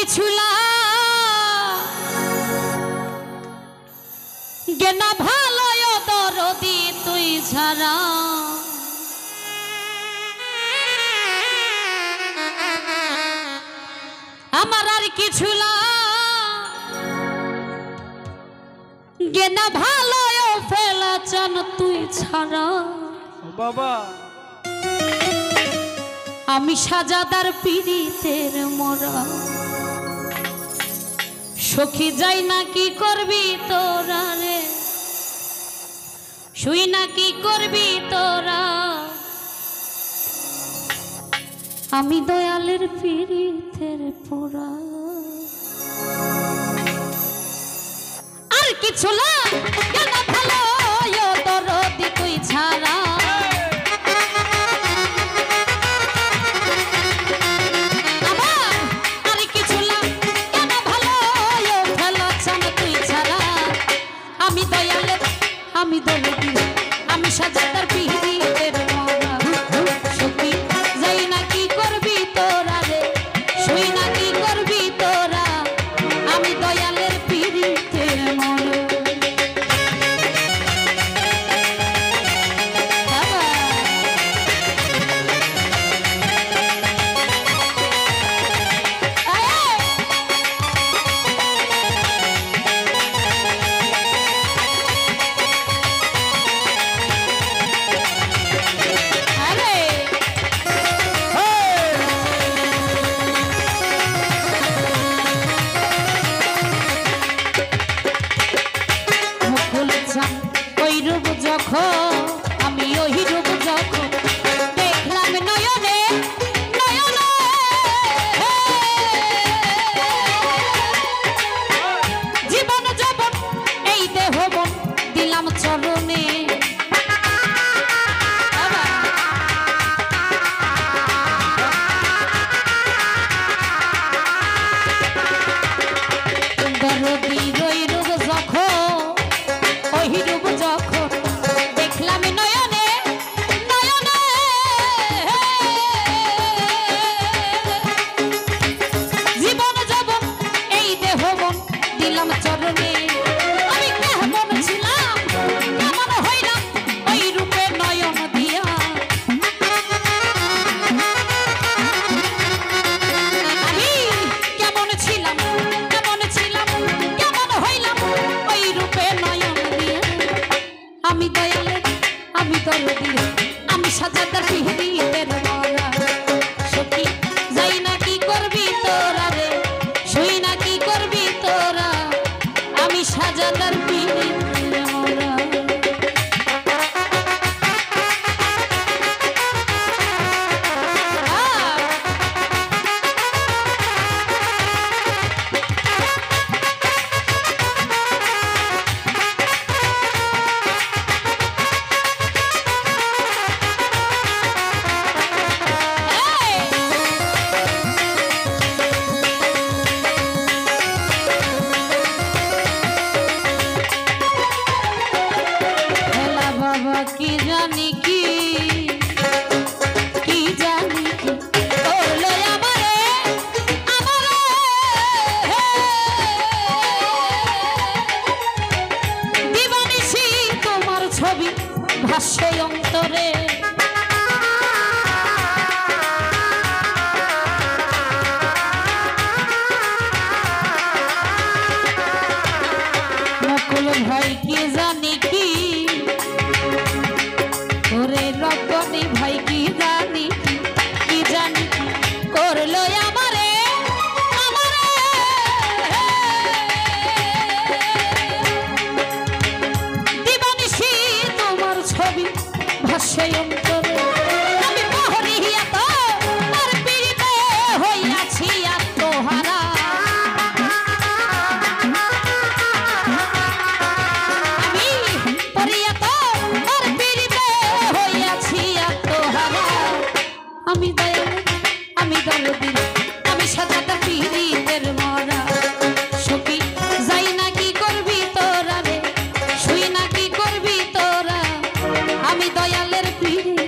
কিছু জ্ঞানা ভালো দরদি তুই ছাড়া আমার আর কিছু জ্ঞানা ভালো ফেলা চান তুই ছাড়া বাবা আমি সাজাদার পীড়িতের মরা সখী যাই না কি করবি তোরা রে শুই না কি করবি তোরা আমি দয়ালের পীড়িতের পোড়া আর কিছু না ভালো দরদি তুই ছাড়া আমি দরদি আমি সাজাদার পীড়িতের মরা সখী যাই না কি করবি তোরা রে শুই না কি করবি তোরা আমি দয়ালের পীড়িতের মরা আমি ওই রূপ যখন দেখলাম নয়নে নয়নে জীবন যবন এই দেহ বন দিলাম চরণে দরদি ওই রূপ যখন ওই রূপ যখন আমি সাজাদার পীড়িতের মরা সখী যাই না কি করবি তোরা রে শুই না কি করবি তোরা আমি সাজাদার পীড়িতের মরা কি জানি কি জানি কি করলো আমারে দিবানিশি তোমার ছবি ভাসে অন্তরে নকুল ভাই কি জানি কি ওরে রব্বানি ভাই কি জানি করলো আমারে দিবানিশি তোমার ছবি ভাসে অন্তরে আমি পহরিয়া তো তার পীড়িতে হইয়াছি আত্মহারা আমি পরিয়া তো তার পীড়িতে হইয়াছি আত্মহারা আমি দয়াল আমি দরদি আমি সাজাদার পীড়িতের মরা সখী যাই না কি করবি তোরা রে শুই না কি করবি তোরা আমি দয়ালের পীড়িত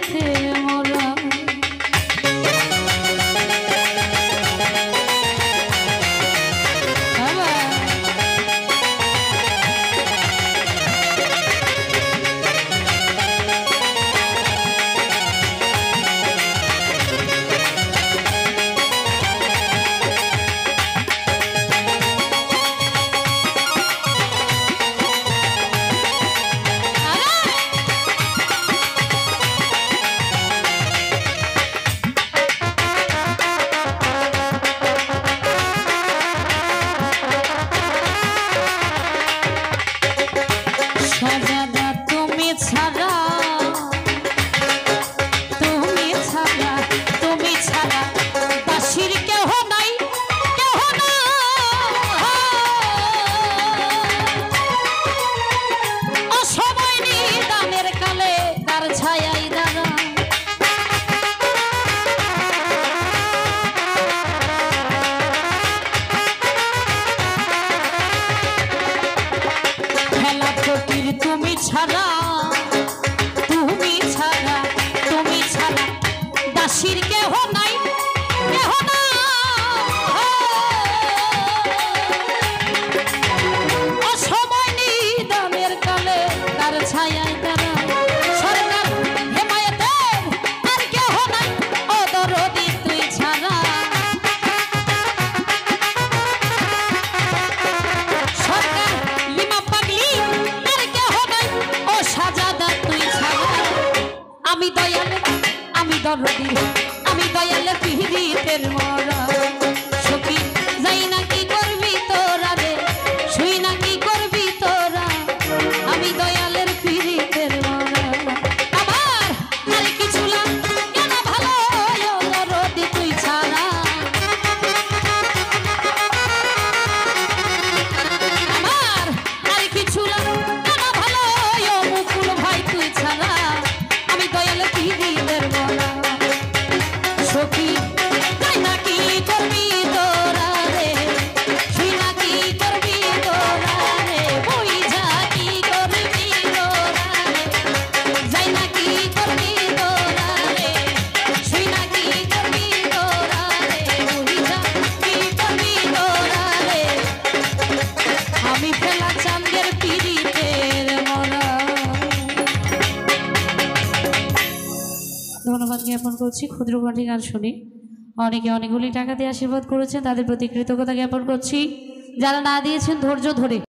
ছাড়া তুমি ছাড়া তুমি ছাড়া দাসীর কেহ নাই কেহ না অসময় নিদানের কালে তার ছায়ায় তারা সরকার হেমায়েতে আর কেহ নাই অদরদি তুই ছাড়া সরকার লিমা পাগলি আর কেহ নাই ও সাজাদা তুই ছাড়া আমি দয়ালে আমি দরদি আমি দয়ালে পিহিতের মরা সখী যাই না কি করবি তোরা রে শুই না কি করবি তোরা আমি দয়ালের পিহিতের মরা আবার আর কিছু লাগে না ভালো দরদি তুই ছাড়া আমার আর কিছু লাগে না ভালো মুকুল ভাই তুই ছাড়া আমি দয়ালের পিহিতের মরা সখী তাই না কি করবি তোরা রে শুই না কি করবি তোরা রে বই যা কি করবি তোরা রে যাই না কি করবি তোরা রে শুই না কি করবি তোরা রে বই যা কি করবি তোরা রে আমি ফেলা চাঁদের পিরিতের মরা ধন্যবাদ জ্ঞাপন করছি। ক্ষুদ্র কণ্ঠে গান শুনি অনেকে অনেকগুলি টাকা দিয়ে আশীর্বাদ করেছেন, তাদের প্রতি কৃতজ্ঞতা জ্ঞাপন করছি। যারা না দিয়েছেন ধৈর্য ধরে